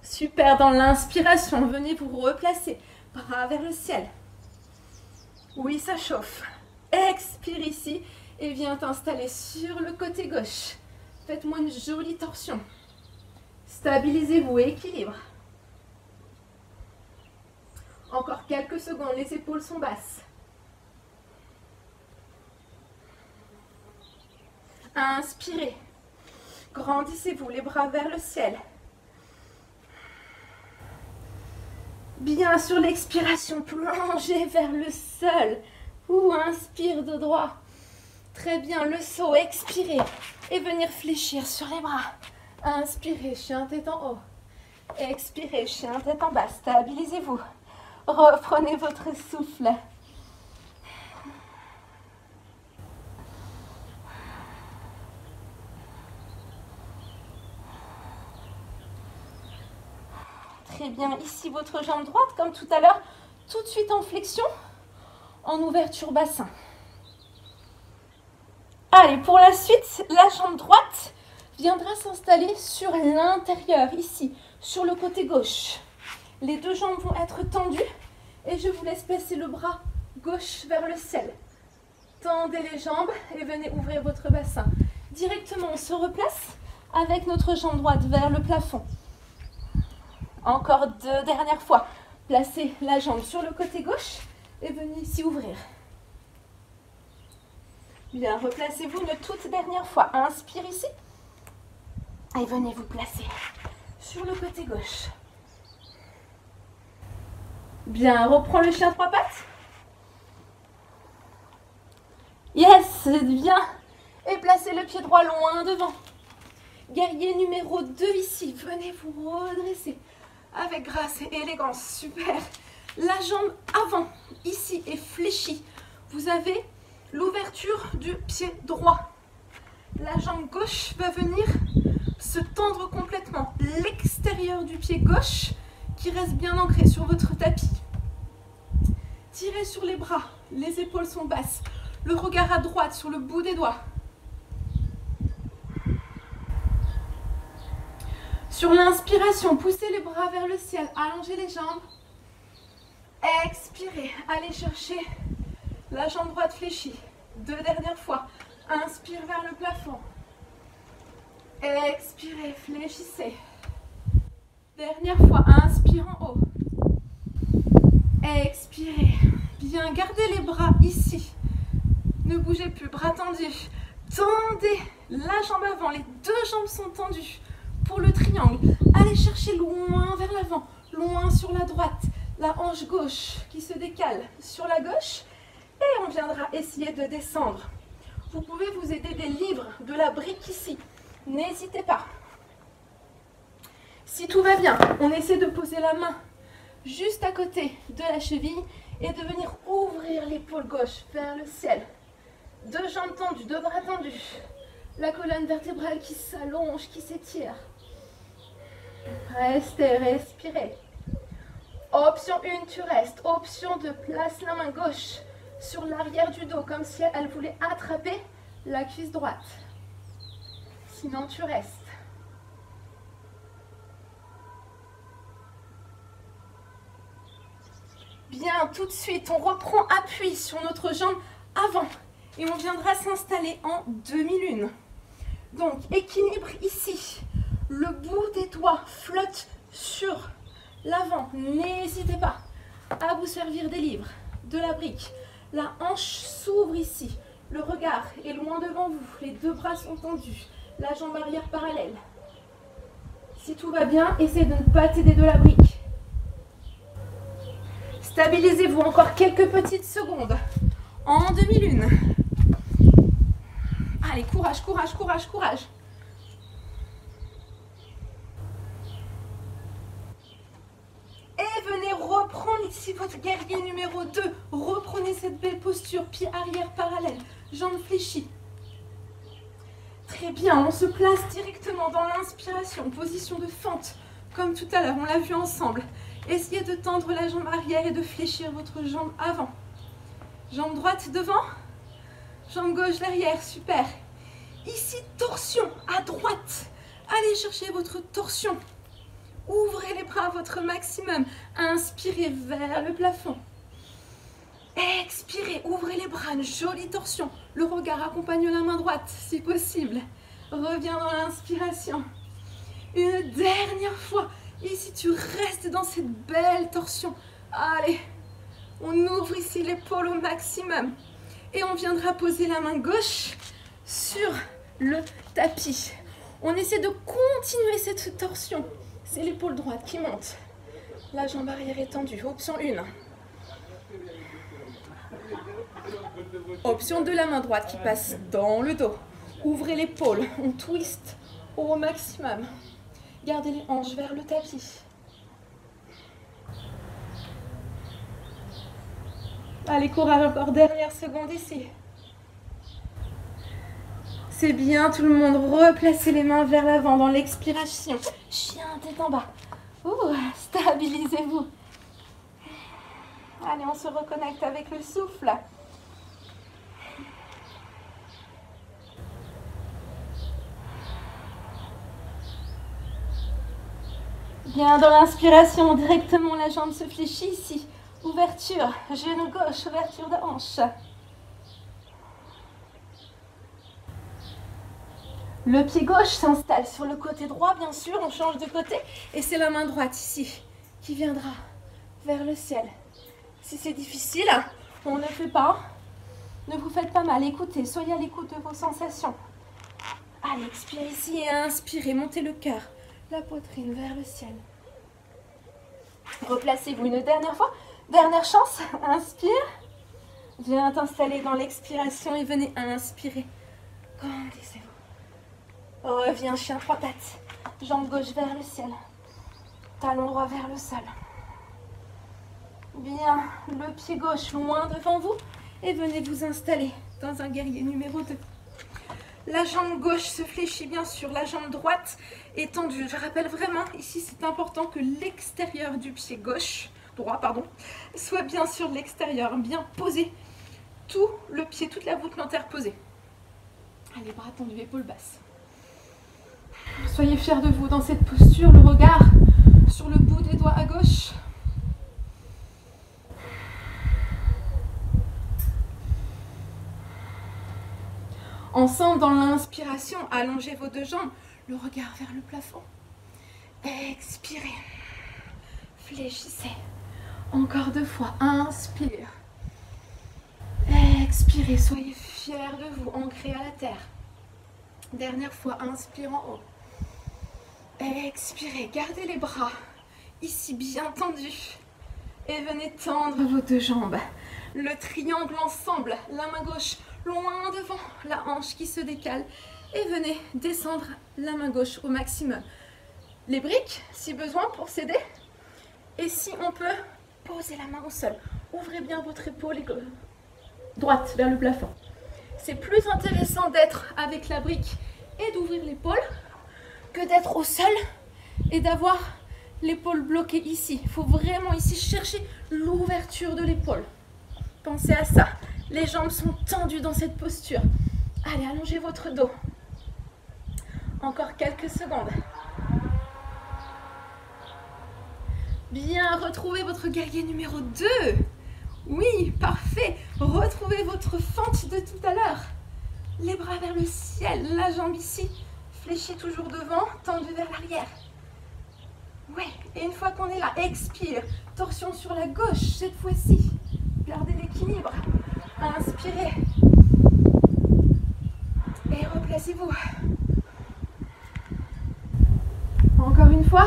Super, dans l'inspiration, venez vous replacer. Bras vers le ciel. Oui, ça chauffe. Expire ici et viens t'installer sur le côté gauche. Faites-moi une jolie torsion. Stabilisez-vous, équilibre. Encore quelques secondes, les épaules sont basses. Inspirez. Grandissez-vous, les bras vers le ciel. Bien sur l'expiration, plongez vers le sol. Ou inspire de droit. Très bien, le saut, expirez. Et venir fléchir sur les bras. Inspirez, chien tête en haut. Expirez, chien tête en bas. Stabilisez-vous. Reprenez votre souffle. Très bien, ici votre jambe droite, comme tout à l'heure, tout de suite en flexion, en ouverture bassin. Allez, pour la suite, la jambe droite viendra s'installer sur l'intérieur, ici, sur le côté gauche. Les deux jambes vont être tendues et je vous laisse placer le bras gauche vers le ciel. Tendez les jambes et venez ouvrir votre bassin. Directement, on se replace avec notre jambe droite vers le plafond. Encore 2 dernières fois. Placez la jambe sur le côté gauche et venez ici ouvrir. Bien, replacez-vous une toute dernière fois. Inspire ici. Et venez vous placer sur le côté gauche. Bien, reprends le chien 3 pattes. Yes, bien. Et placez le pied droit loin devant. Guerrier numéro 2 ici. Venez vous redresser avec grâce et élégance. Super. La jambe avant, ici, est fléchie. Vous avez l'ouverture du pied droit. La jambe gauche va venir se tendre complètement. L'extérieur du pied gauche qui reste bien ancré sur votre tapis. Tirez sur les bras. Les épaules sont basses. Le regard à droite sur le bout des doigts. Sur l'inspiration, poussez les bras vers le ciel, allongez les jambes. Expirez, allez chercher la jambe droite fléchie. 2 dernières fois. Inspire vers le plafond. Expirez, fléchissez. Dernière fois, inspire en haut. Expirez. Bien, gardez les bras ici. Ne bougez plus, bras tendus. Tendez la jambe avant, les deux jambes sont tendues. Pour le triangle, allez chercher loin vers l'avant, loin sur la droite. La hanche gauche qui se décale sur la gauche. Et on viendra essayer de descendre. Vous pouvez vous aider des livres, de la brique ici. N'hésitez pas. Si tout va bien, on essaie de poser la main juste à côté de la cheville et de venir ouvrir l'épaule gauche vers le ciel. Deux jambes tendues, deux bras tendus. La colonne vertébrale qui s'allonge, qui s'étire. Restez, respirez. Option 1, tu restes. Option 2, place la main gauche sur l'arrière du dos, comme si elle voulait attraper la cuisse droite. Sinon, tu restes. Bien, tout de suite, on reprend appui sur notre jambe avant et on viendra s'installer en demi-lune. Donc, équilibre ici. Le bout des doigts flotte sur l'avant. N'hésitez pas à vous servir des livres, de la brique. La hanche s'ouvre ici. Le regard est loin devant vous. Les deux bras sont tendus. La jambe arrière parallèle. Si tout va bien, essayez de ne pas t'aider de la brique. Stabilisez-vous encore quelques petites secondes. En demi-lune. Allez, courage, courage, courage, courage. Et venez reprendre ici votre guerrier numéro 2. Reprenez cette belle posture, pied arrière parallèle, jambes fléchies. Très bien, on se place directement dans l'inspiration, position de fente, comme tout à l'heure, on l'a vu ensemble. Essayez de tendre la jambe arrière et de fléchir votre jambe avant. Jambe droite devant, jambe gauche derrière, super. Ici, torsion à droite. Allez chercher votre torsion. Ouvrez les bras à votre maximum. Inspirez vers le plafond. Expirez, ouvrez les bras, une jolie torsion. Le regard accompagne la main droite, si possible. Reviens dans l'inspiration. Une dernière fois. Ici, tu restes dans cette belle torsion. Allez, on ouvre ici l'épaule au maximum. Et on viendra poser la main gauche sur le tapis. On essaie de continuer cette torsion. C'est l'épaule droite qui monte. La jambe arrière est tendue. Option 1. Option 2, la main droite qui passe dans le dos. Ouvrez l'épaule. On twist au maximum. Gardez les hanches vers le tapis. Allez, courage encore. Dernière seconde ici. C'est bien, tout le monde. Replacez les mains vers l'avant dans l'expiration. Chien, tête en bas. Ouh, stabilisez-vous. Allez, on se reconnecte avec le souffle. Bien, dans l'inspiration, directement la jambe se fléchit ici. Ouverture, genou gauche, ouverture de hanche. Le pied gauche s'installe sur le côté droit, bien sûr, on change de côté. Et c'est la main droite ici qui viendra vers le ciel. Si c'est difficile, on ne fait pas. Ne vous faites pas mal, écoutez, soyez à l'écoute de vos sensations. Allez, expirez ici et inspirez, montez le cœur, la poitrine vers le ciel. Replacez-vous une dernière fois, dernière chance, inspire. Viens t'installer dans l'expiration et venez inspirer. Grandissez-vous. Reviens, chien trois pattes. Jambe gauche vers le ciel. Talon droit vers le sol. Bien, le pied gauche loin devant vous. Et venez vous installer dans un guerrier numéro 2. La jambe gauche se fléchit bien sûr. La jambe droite est tendue. Je rappelle vraiment, ici c'est important que l'extérieur du pied gauche, droit pardon, soit bien sur l'extérieur, bien posé. Tout le pied, toute la voûte plantaire posée. Allez, bras tendus, épaules basses. Soyez fiers de vous dans cette posture, le regard sur le bout des doigts à gauche. Ensemble, dans l'inspiration, allongez vos deux jambes le regard vers le plafond. Expirez. Fléchissez. Encore 2 fois. Inspire. Expirez. Soyez fiers de vous. Ancrez à la terre. Dernière fois. Inspire en haut. Expirez. Gardez les bras ici bien tendus. Et venez tendre vos 2 jambes. Le triangle ensemble. La main gauche loin devant. La hanche qui se décale. Et venez descendre la main gauche au maximum. Les briques, si besoin, pour s'aider. Et si on peut, poser la main au sol. Ouvrez bien votre épaule droite vers le plafond. C'est plus intéressant d'être avec la brique et d'ouvrir l'épaule que d'être au sol et d'avoir l'épaule bloquée ici. Il faut vraiment ici chercher l'ouverture de l'épaule. Pensez à ça. Les jambes sont tendues dans cette posture. Allez, allongez votre dos. Encore quelques secondes. Bien, retrouvez votre guerrier numéro 2. Oui, parfait. Retrouvez votre fente de tout à l'heure. Les bras vers le ciel, la jambe ici. Fléchie toujours devant, tendue vers l'arrière. Oui, et une fois qu'on est là, expire. Torsion sur la gauche, cette fois-ci. Gardez l'équilibre. Inspirez. Et replacez-vous. Encore une fois.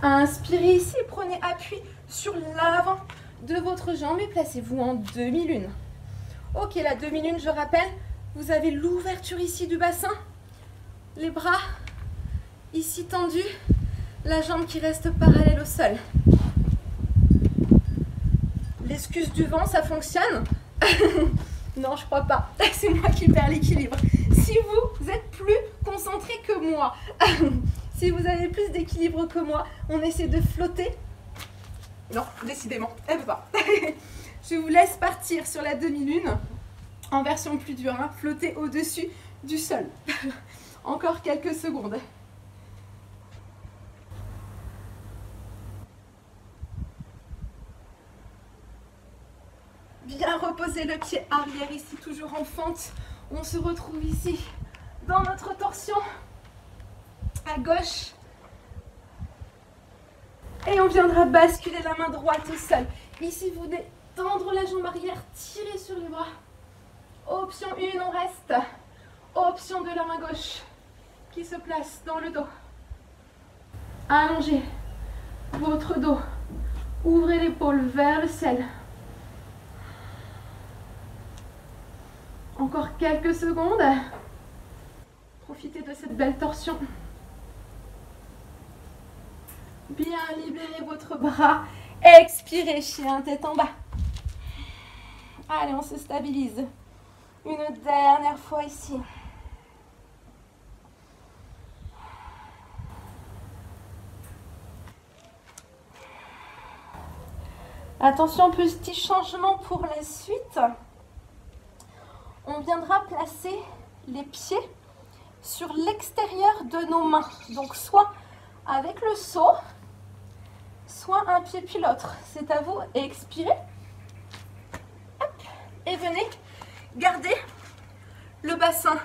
Inspirez ici, prenez appui sur l'avant de votre jambe et placez-vous en demi-lune. Ok, la demi-lune, je rappelle, vous avez l'ouverture ici du bassin, les bras ici tendus, la jambe qui reste parallèle au sol. L'excuse du vent, ça fonctionne? Non, je crois pas. C'est moi qui perds l'équilibre. Si vous êtes plus concentré que moi, si vous avez plus d'équilibre que moi, on essaie de flotter. Non, décidément, elle veut pas. Je vous laisse partir sur la demi-lune, en version plus dure, hein, flotter au-dessus du sol. Encore quelques secondes. Bien reposer le pied arrière ici, toujours en fente. On se retrouve ici, dans notre torsion, à gauche. Et on viendra basculer la main droite au sol. Ici, vous venez tendre la jambe arrière, tirer sur les bras. Option 1, on reste. Option 2, la main gauche qui se place dans le dos. Allongez votre dos. Ouvrez l'épaule vers le ciel. Encore quelques secondes. Profitez de cette belle torsion. Bien libérez votre bras. Expirez, chien, tête en bas. Allez, on se stabilise. Une dernière fois ici. Attention, petit changement pour la suite. On viendra placer les pieds sur l'extérieur de nos mains. Donc, soit avec le saut, soit un pied puis l'autre. C'est à vous. Expirez. Hop. Et venez garder le bassin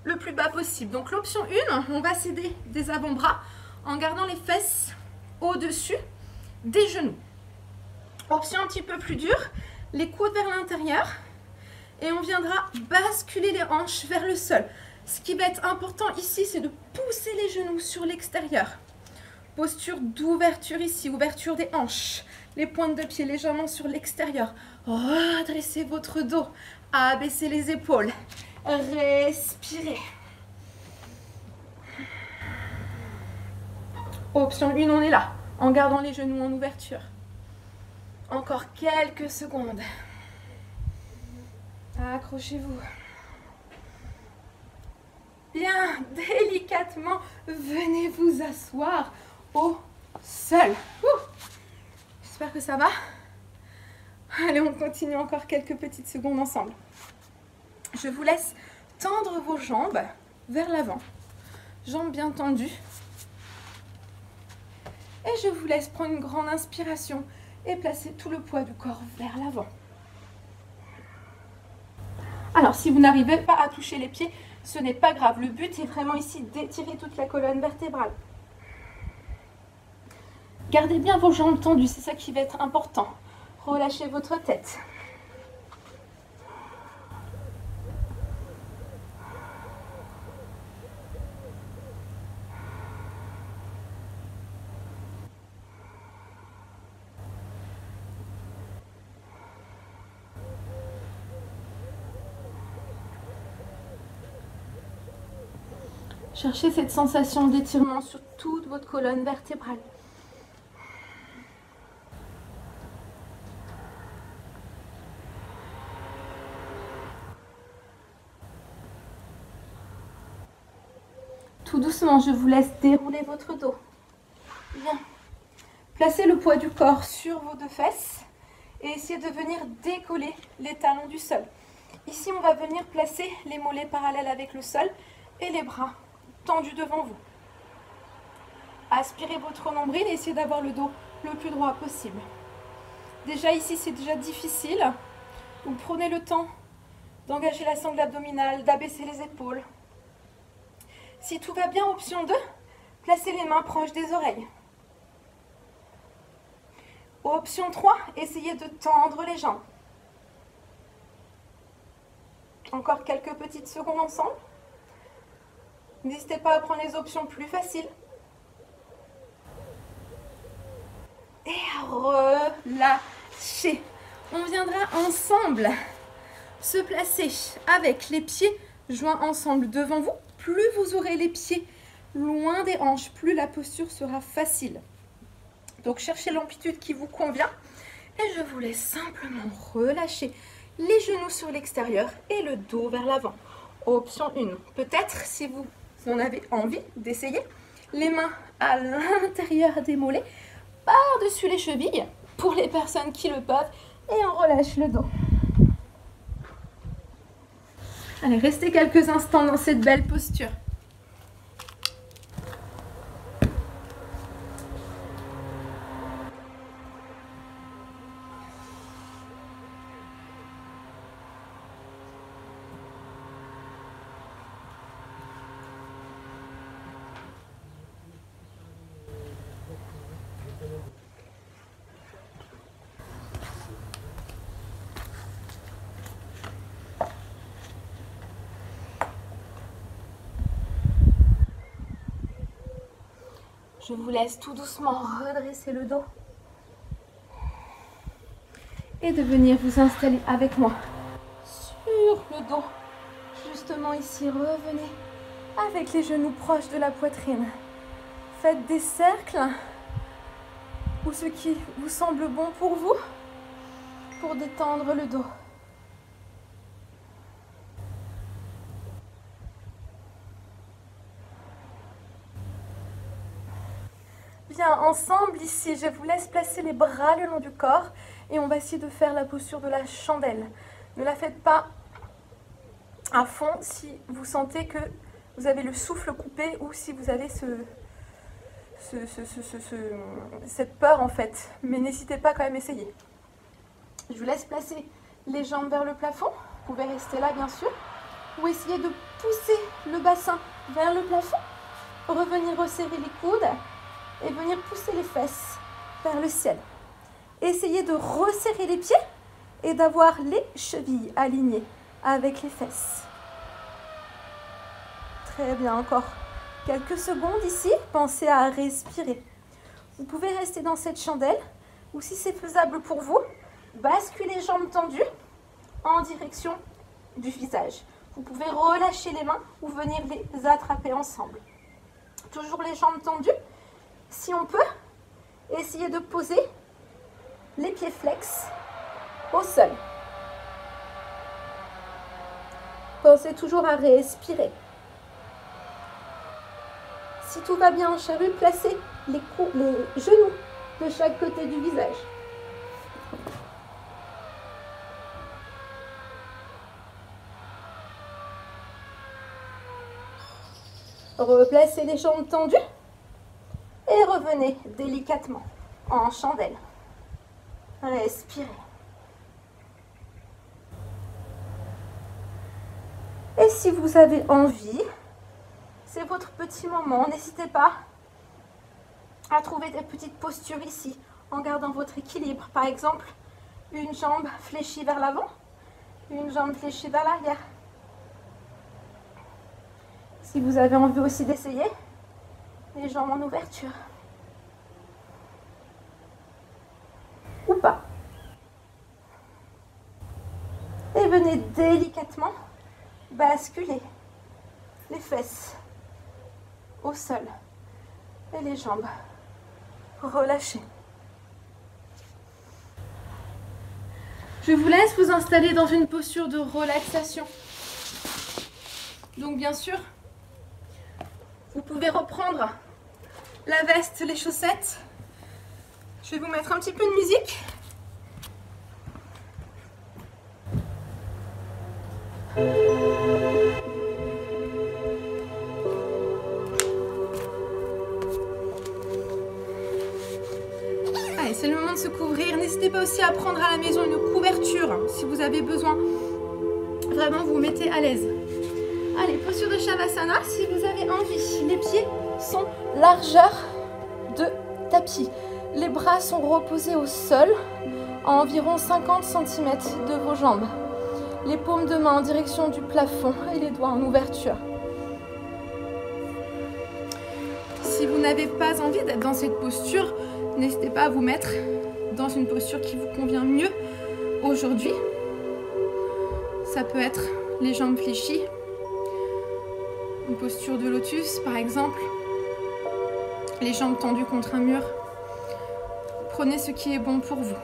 le plus bas possible. Donc l'option 1, on va s'aider des avant-bras en gardant les fesses au-dessus des genoux. Option un petit peu plus dure, les coudes vers l'intérieur et on viendra basculer les hanches vers le sol. Ce qui va être important ici, c'est de pousser les genoux sur l'extérieur. Posture d'ouverture ici, ouverture des hanches. Les pointes de pied légèrement sur l'extérieur. Redressez votre dos. Abaissez les épaules. Respirez. Option 1, on est là, en gardant les genoux en ouverture. Encore quelques secondes. Accrochez-vous. Bien, délicatement, venez vous asseoir au sol. J'espère que ça va. Allez, on continue encore quelques petites secondes ensemble. Je vous laisse tendre vos jambes vers l'avant. Jambes bien tendues. Et je vous laisse prendre une grande inspiration et placer tout le poids du corps vers l'avant. Alors, si vous n'arrivez pas à toucher les pieds, ce n'est pas grave. Le but est vraiment ici d'étirer toute la colonne vertébrale. Gardez bien vos jambes tendues, c'est ça qui va être important. Relâchez votre tête. Cherchez cette sensation d'étirement sur toute votre colonne vertébrale. Tout doucement, je vous laisse dérouler votre dos. Bien. Placez le poids du corps sur vos deux fesses et essayez de venir décoller les talons du sol. Ici, on va venir placer les mollets parallèles avec le sol et les bras tendus devant vous. Aspirez votre nombril et essayez d'avoir le dos le plus droit possible. Déjà ici, c'est déjà difficile. Vous prenez le temps d'engager la sangle abdominale, d'abaisser les épaules. Si tout va bien, option 2, placez les mains proches des oreilles. Option 3, essayez de tendre les jambes. Encore quelques petites secondes ensemble. N'hésitez pas à prendre les options plus faciles. Et à relâcher. On viendra ensemble se placer avec les pieds joints ensemble devant vous. Plus vous aurez les pieds loin des hanches, plus la posture sera facile. Donc cherchez l'amplitude qui vous convient. Et je vous laisse simplement relâcher les genoux sur l'extérieur et le dos vers l'avant. Option 1. Peut-être, si vous en avez envie d'essayer, les mains à l'intérieur des mollets, par-dessus les chevilles, pour les personnes qui le peuvent, et on relâche le dos. Allez, restez quelques instants dans cette belle posture. Je vous laisse tout doucement redresser le dos et de venir vous installer avec moi sur le dos. Justement ici, revenez avec les genoux proches de la poitrine. Faites des cercles ou ce qui vous semble bon pour vous pour détendre le dos. Bien, ensemble ici, je vous laisse placer les bras le long du corps et on va essayer de faire la posture de la chandelle. Ne la faites pas à fond si vous sentez que vous avez le souffle coupé ou si vous avez cette peur en fait. Mais n'hésitez pas quand même à essayer. Je vous laisse placer les jambes vers le plafond. Vous pouvez rester là bien sûr. Ou essayer de pousser le bassin vers le plafond. Revenir resserrer les coudes. Et venir pousser les fesses vers le ciel. Essayez de resserrer les pieds et d'avoir les chevilles alignées avec les fesses. Très bien, encore quelques secondes ici. Pensez à respirer. Vous pouvez rester dans cette chandelle ou si c'est faisable pour vous, basculez les jambes tendues en direction du visage. Vous pouvez relâcher les mains ou venir les attraper ensemble. Toujours les jambes tendues. Si on peut, essayez de poser les pieds flex au sol. Pensez toujours à respirer. Si tout va bien en charrue, placez les genoux de chaque côté du visage. Replacez les jambes tendues. Et revenez délicatement en chandelle. Respirez. si vous avez envie, c'est votre petit moment. N'hésitez pas à trouver des petites postures ici, en gardant votre équilibre. Par exemple, une jambe fléchie vers l'avant, une jambe fléchie vers l'arrière. Si vous avez envie aussi d'essayer, les jambes en ouverture. Ou pas. Et venez délicatement basculer les fesses au sol et les jambes relâchées. Je vous laisse vous installer dans une posture de relaxation. Donc bien sûr, vous pouvez reprendre la veste, les chaussettes. Je vais vous mettre un petit peu de musique. Allez, c'est le moment de se couvrir. N'hésitez pas aussi à prendre à la maison une couverture si vous avez besoin. Vraiment, vous mettez à l'aise. Allez, posture de Shavasana, si vous avez envie. Les pieds sont largeur de tapis. Les bras sont reposés au sol à environ 50 cm de vos jambes. Les paumes de main en direction du plafond et les doigts en ouverture. Si vous n'avez pas envie d'être dans cette posture, n'hésitez pas à vous mettre dans une posture qui vous convient mieux aujourd'hui. Ça peut être les jambes fléchies, une posture de lotus par exemple, les jambes tendues contre un mur. Prenez ce qui est bon pour vous.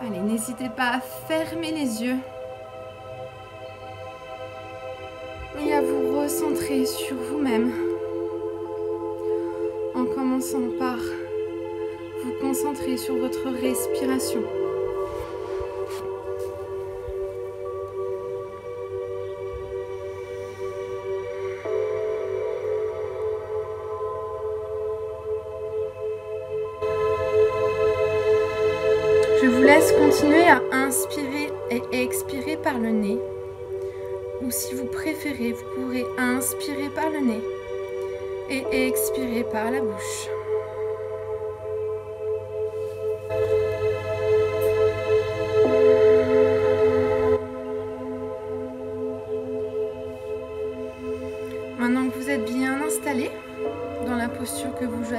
Allez, n'hésitez pas à fermer les yeux et à vous recentrer sur vous-même en commençant par vous concentrer sur votre respiration. Je vous laisse continuer à inspirer et expirer par le nez. Ou si vous préférez, vous pourrez inspirer par le nez et expirer par la bouche. Maintenant que vous êtes bien installé dans la posture que vous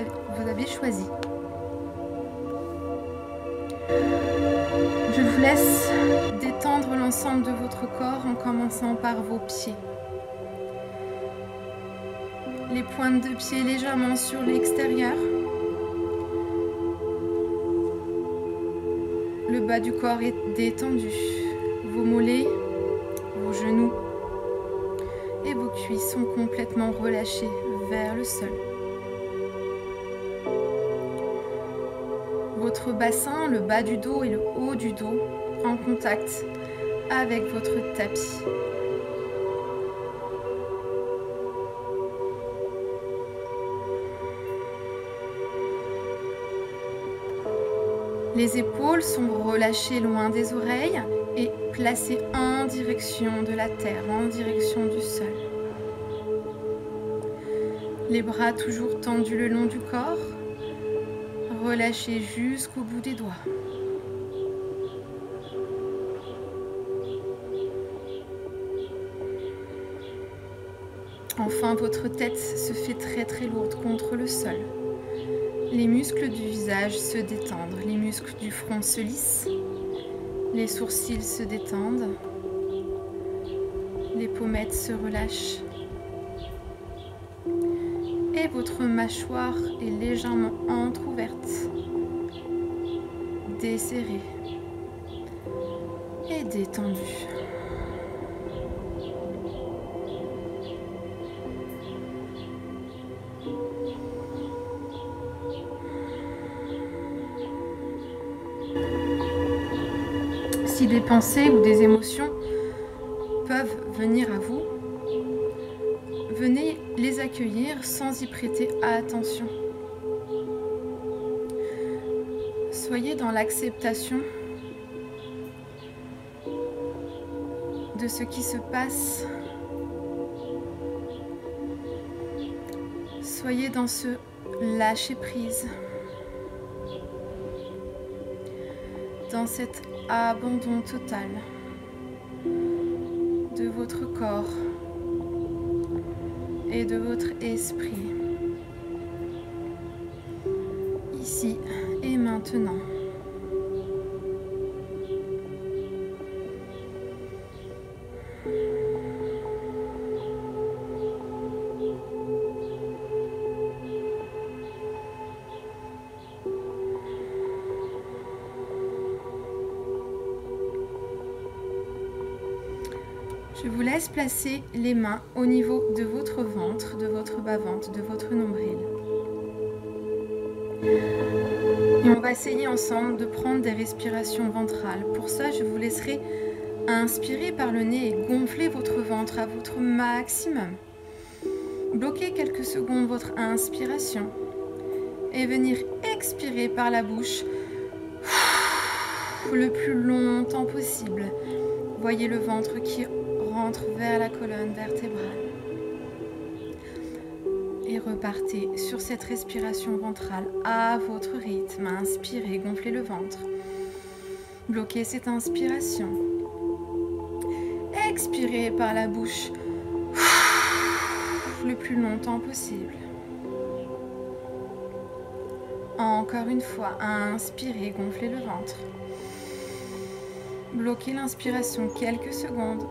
avez choisie, je vous laisse détendre l'ensemble de votre corps en commençant par vos pieds. Les pointes de pied légèrement sur l'extérieur. Le bas du corps est détendu. Vos mollets, vos genoux et vos cuisses sont complètement relâchés vers le sol. Votre bassin, le bas du dos et le haut du dos en contact avec votre tapis. Les épaules sont relâchées loin des oreilles et placées en direction de la terre, en direction du sol. Les bras toujours tendus le long du corps, relâchez jusqu'au bout des doigts. Enfin, votre tête se fait très lourde contre le sol. Les muscles du visage se détendent, les muscles du front se lissent, les sourcils se détendent, les pommettes se relâchent et votre mâchoire est légèrement entrouverte, desserrée et détendue. Si des pensées ou des émotions peuvent venir à vous, venez les accueillir sans y prêter attention. Soyez dans l'acceptation de ce qui se passe. Soyez dans ce lâcher prise, dans cet abandon total de votre corps et de votre esprit, ici et maintenant. Je vous laisse placer les mains au niveau de votre ventre, de votre bas-ventre, de votre nombril. Et on va essayer ensemble de prendre des respirations ventrales. Pour ça, je vous laisserai inspirer par le nez et gonfler votre ventre à votre maximum. Bloquez quelques secondes votre inspiration et venir expirer par la bouche le plus longtemps possible. Voyez le ventre qui rentre vers la colonne vertébrale. Et repartez sur cette respiration ventrale à votre rythme. Inspirez, gonflez le ventre. Bloquez cette inspiration. Expirez par la bouche le plus longtemps possible. Encore une fois, inspirez, gonflez le ventre. Bloquez l'inspiration quelques secondes.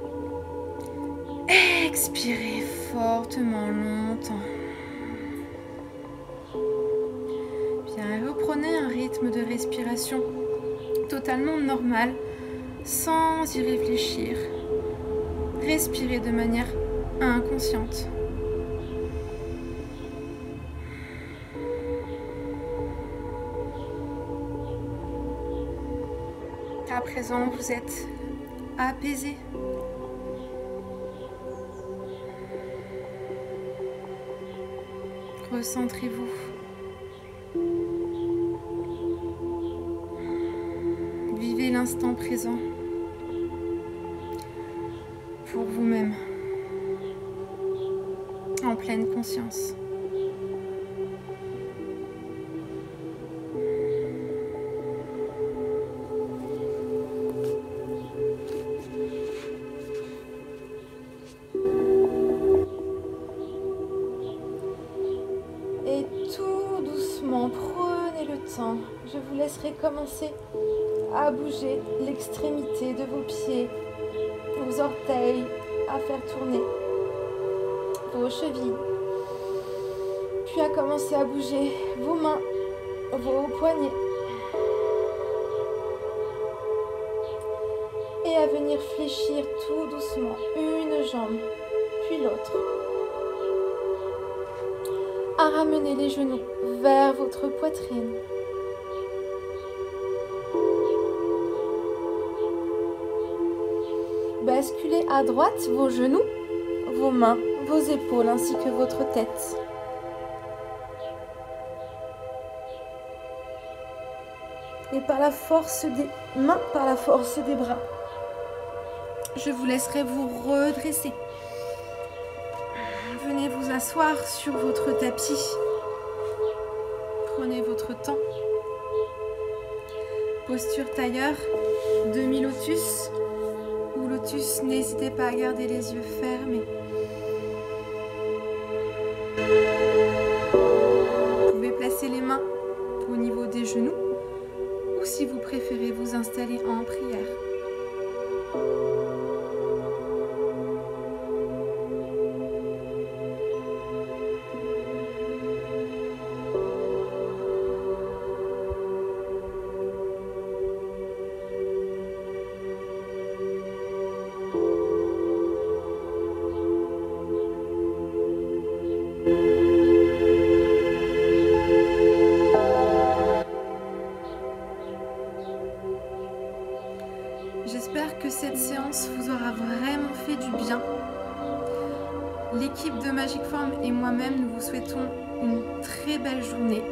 Expirez fortement, longtemps. Bien, reprenez un rythme de respiration totalement normal, sans y réfléchir. Respirez de manière inconsciente. À présent, vous êtes apaisé. Recentrez-vous. Vivez l'instant présent pour vous-même, en pleine conscience. Prenez le temps, je vous laisserai commencer à bouger l'extrémité de vos pieds, vos orteils, à faire tourner vos chevilles, puis à commencer à bouger vos mains, vos poignets, et à venir fléchir tout doucement une jambe, puis l'autre. À ramener les genoux vers votre poitrine. Basculez à droite vos genoux, vos mains, vos épaules ainsi que votre tête. Et par la force des mains, par la force des bras, je vous laisserai vous redresser. Venez vous asseoir sur votre tapis. Prenez votre temps. Posture tailleur, demi-lotus ou lotus, n'hésitez pas à garder les yeux fermés. Vous pouvez placer les mains au niveau des genoux ou si vous préférez vous installer en prière. J'espère que cette séance vous aura vraiment fait du bien. L'équipe de Magic Form et moi-même, nous vous souhaitons une très belle journée.